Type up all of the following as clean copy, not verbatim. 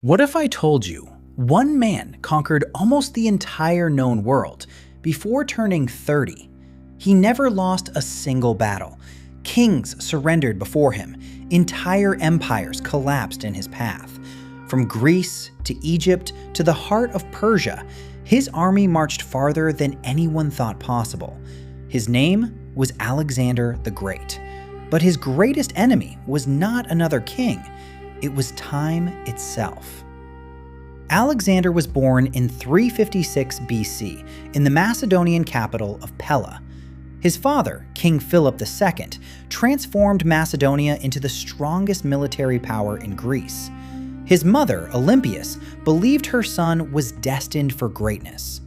What if I told you one man conquered almost the entire known world before turning 30? He never lost a single battle. Kings surrendered before him. Entire empires collapsed in his path. From Greece to Egypt to the heart of Persia, his army marched farther than anyone thought possible. His name was Alexander the Great. But his greatest enemy was not another king. It was time itself. Alexander was born in 356 BC in the Macedonian capital of Pella. His father, King Philip II, transformed Macedonia into the strongest military power in Greece. His mother, Olympias, believed her son was destined for greatness.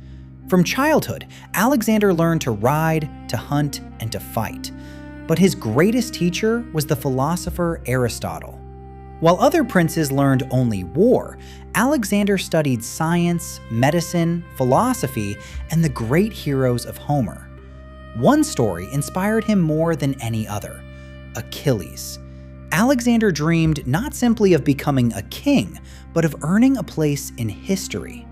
From childhood, Alexander learned to ride, to hunt, and to fight. But his greatest teacher was the philosopher Aristotle. While other princes learned only war, Alexander studied science, medicine, philosophy, and the great heroes of Homer. One story inspired him more than any other: Achilles. Alexander dreamed not simply of becoming a king, but of earning a place in history.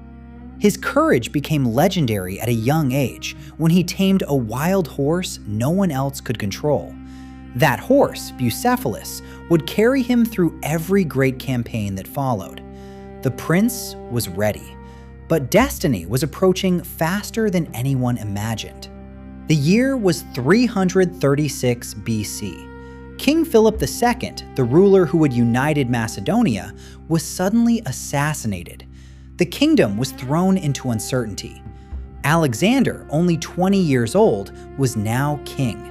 His courage became legendary at a young age when he tamed a wild horse no one else could control. That horse, Bucephalus, would carry him through every great campaign that followed. The prince was ready, but destiny was approaching faster than anyone imagined. The year was 336 BC. King Philip II, the ruler who had united Macedonia, was suddenly assassinated. The kingdom was thrown into uncertainty. Alexander, only 20 years old, was now king.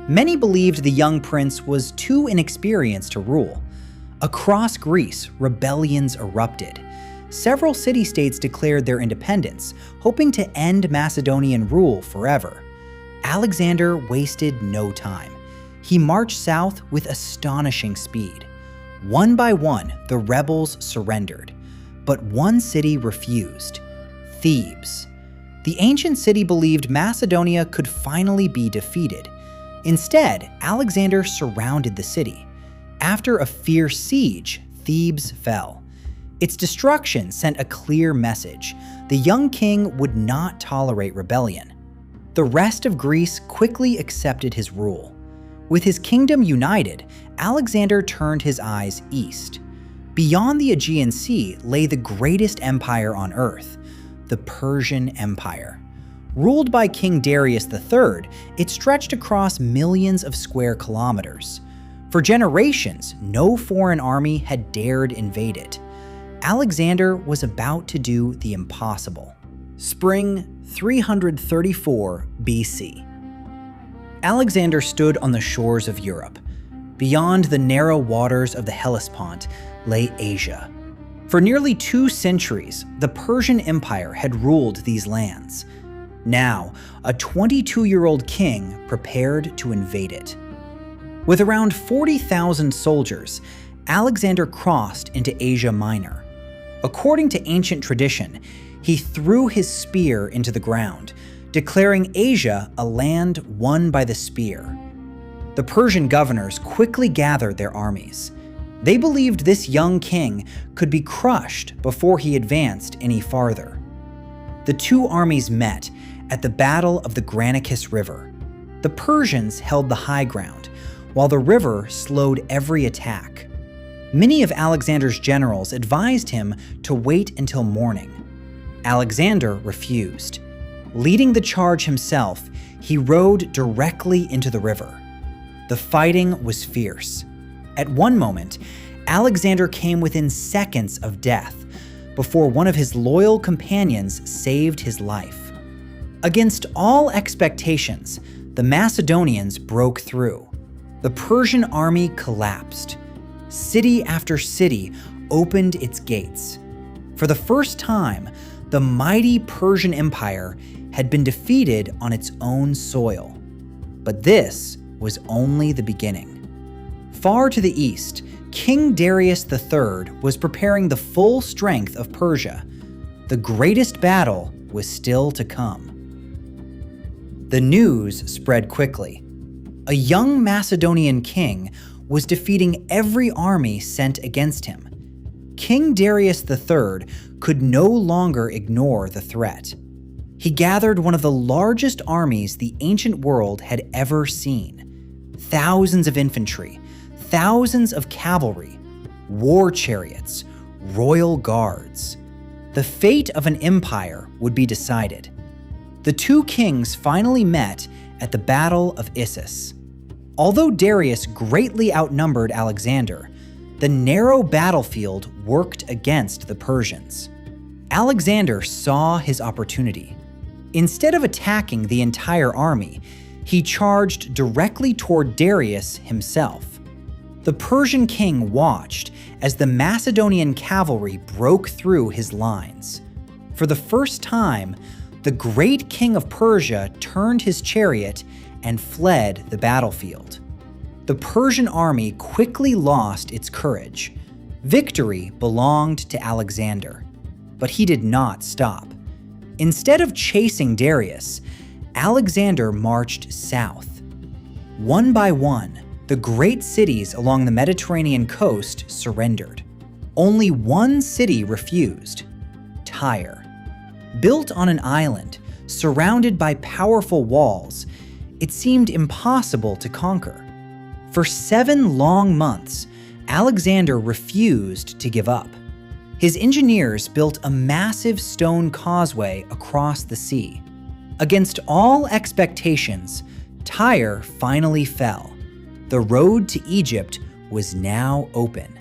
Many believed the young prince was too inexperienced to rule. Across Greece, rebellions erupted. Several city-states declared their independence, hoping to end Macedonian rule forever. Alexander wasted no time. He marched south with astonishing speed. One by one, the rebels surrendered. But one city refused: Thebes. The ancient city believed Macedonia could finally be defeated. Instead, Alexander surrounded the city. After a fierce siege, Thebes fell. Its destruction sent a clear message: the young king would not tolerate rebellion. The rest of Greece quickly accepted his rule. With his kingdom united, Alexander turned his eyes east. Beyond the Aegean Sea lay the greatest empire on earth, the Persian Empire. Ruled by King Darius III, it stretched across millions of square kilometers. For generations, no foreign army had dared invade it. Alexander was about to do the impossible. Spring 334 BC. Alexander stood on the shores of Europe. Beyond the narrow waters of the Hellespont lay Asia. For nearly 2 centuries, the Persian Empire had ruled these lands. Now, a 22-year-old king prepared to invade it. With around 40,000 soldiers, Alexander crossed into Asia Minor. According to ancient tradition, he threw his spear into the ground, declaring Asia a land won by the spear. The Persian governors quickly gathered their armies. They believed this young king could be crushed before he advanced any farther. The two armies met at the Battle of the Granicus River. The Persians held the high ground, while the river slowed every attack. Many of Alexander's generals advised him to wait until morning. Alexander refused. Leading the charge himself, he rode directly into the river. The fighting was fierce. At one moment, Alexander came within seconds of death before one of his loyal companions saved his life. Against all expectations, the Macedonians broke through. The Persian army collapsed. City after city opened its gates. For the first time, the mighty Persian Empire had been defeated on its own soil. But this was only the beginning. Far to the east, King Darius III was preparing the full strength of Persia. The greatest battle was still to come. The news spread quickly. A young Macedonian king was defeating every army sent against him. King Darius III could no longer ignore the threat. He gathered one of the largest armies the ancient world had ever seen. Thousands of infantry, thousands of cavalry, war chariots, royal guards. The fate of an empire would be decided. The two kings finally met at the Battle of Issus. Although Darius greatly outnumbered Alexander, the narrow battlefield worked against the Persians. Alexander saw his opportunity. Instead of attacking the entire army, he charged directly toward Darius himself. The Persian king watched as the Macedonian cavalry broke through his lines. For the first time, the great king of Persia turned his chariot and fled the battlefield. The Persian army quickly lost its courage. Victory belonged to Alexander, but he did not stop. Instead of chasing Darius, Alexander marched south. One by one, the great cities along the Mediterranean coast surrendered. Only one city refused: Tyre. Built on an island, surrounded by powerful walls, it seemed impossible to conquer. For 7 long months, Alexander refused to give up. His engineers built a massive stone causeway across the sea. Against all expectations, Tyre finally fell. The road to Egypt was now open.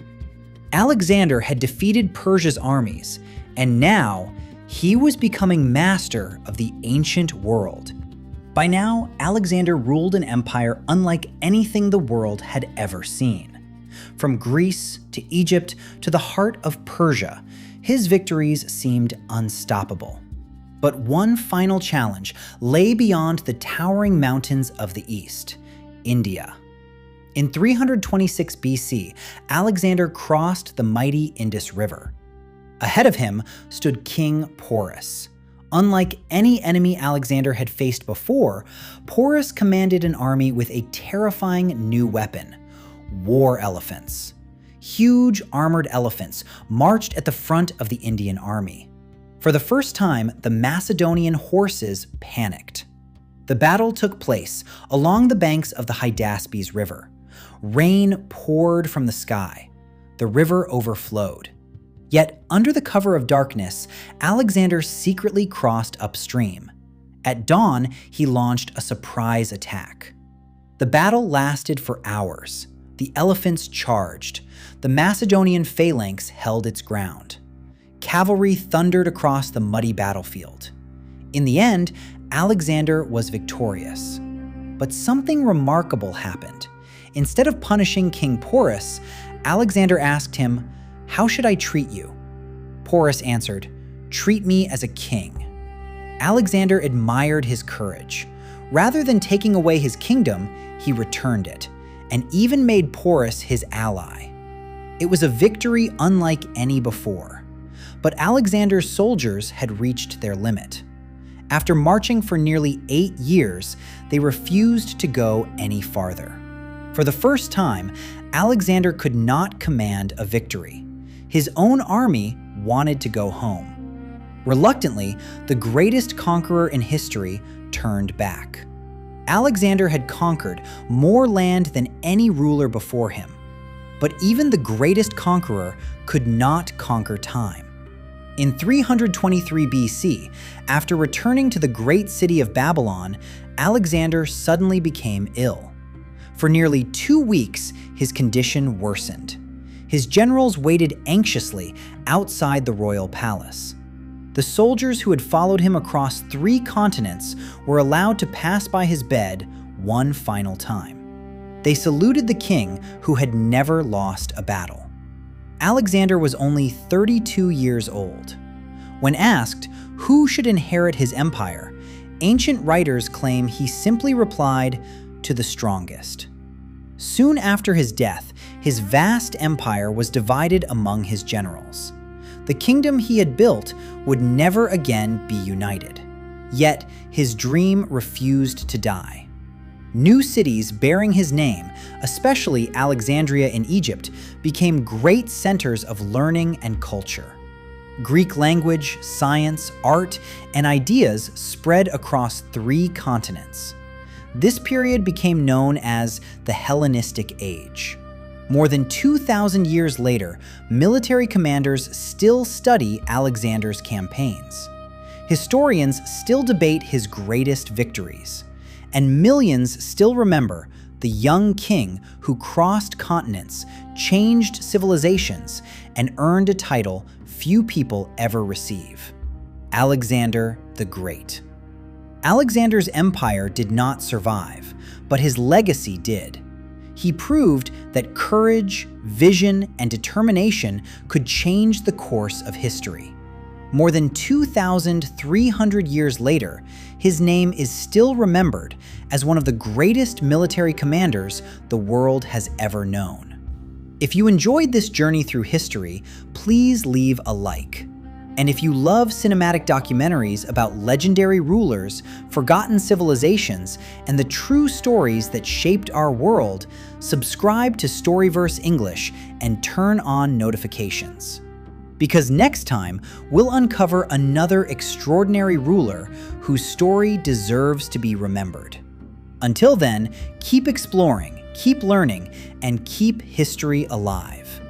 Alexander had defeated Persia's armies, and now he was becoming master of the ancient world. By now, Alexander ruled an empire unlike anything the world had ever seen. From Greece to Egypt to the heart of Persia, his victories seemed unstoppable. But one final challenge lay beyond the towering mountains of the east: India. In 326 BC, Alexander crossed the mighty Indus River. Ahead of him stood King Porus. Unlike any enemy Alexander had faced before, Porus commanded an army with a terrifying new weapon: war elephants. Huge armored elephants marched at the front of the Indian army. For the first time, the Macedonian horses panicked. The battle took place along the banks of the Hydaspes River. Rain poured from the sky. The river overflowed. Yet, under the cover of darkness, Alexander secretly crossed upstream. At dawn, he launched a surprise attack. The battle lasted for hours. The elephants charged. The Macedonian phalanx held its ground. Cavalry thundered across the muddy battlefield. In the end, Alexander was victorious. But something remarkable happened. Instead of punishing King Porus, Alexander asked him, "How should I treat you?" Porus answered, "Treat me as a king." Alexander admired his courage. Rather than taking away his kingdom, he returned it, and even made Porus his ally. It was a victory unlike any before. But Alexander's soldiers had reached their limit. After marching for nearly 8 years, they refused to go any farther. For the first time, Alexander could not command a victory. His own army wanted to go home. Reluctantly, the greatest conqueror in history turned back. Alexander had conquered more land than any ruler before him. But even the greatest conqueror could not conquer time. In 323 BC, after returning to the great city of Babylon, Alexander suddenly became ill. For nearly 2 weeks, his condition worsened. His generals waited anxiously outside the royal palace. The soldiers who had followed him across 3 continents were allowed to pass by his bed one final time. They saluted the king who had never lost a battle. Alexander was only 32 years old. When asked who should inherit his empire, ancient writers claim he simply replied, "To the strongest." Soon after his death, his vast empire was divided among his generals. The kingdom he had built would never again be united. Yet his dream refused to die. New cities bearing his name, especially Alexandria in Egypt, became great centers of learning and culture. Greek language, science, art, and ideas spread across 3 continents. This period became known as the Hellenistic Age. More than 2,000 years later, military commanders still study Alexander's campaigns. Historians still debate his greatest victories, and millions still remember the young king who crossed continents, changed civilizations, and earned a title few people ever receive: Alexander the Great. Alexander's empire did not survive, but his legacy did. He proved that courage, vision, and determination could change the course of history. More than 2,300 years later, his name is still remembered as one of the greatest military commanders the world has ever known. If you enjoyed this journey through history, please leave a like. And if you love cinematic documentaries about legendary rulers, forgotten civilizations, and the true stories that shaped our world, subscribe to Storyverse English and turn on notifications. Because next time, we'll uncover another extraordinary ruler whose story deserves to be remembered. Until then, keep exploring, keep learning, and keep history alive.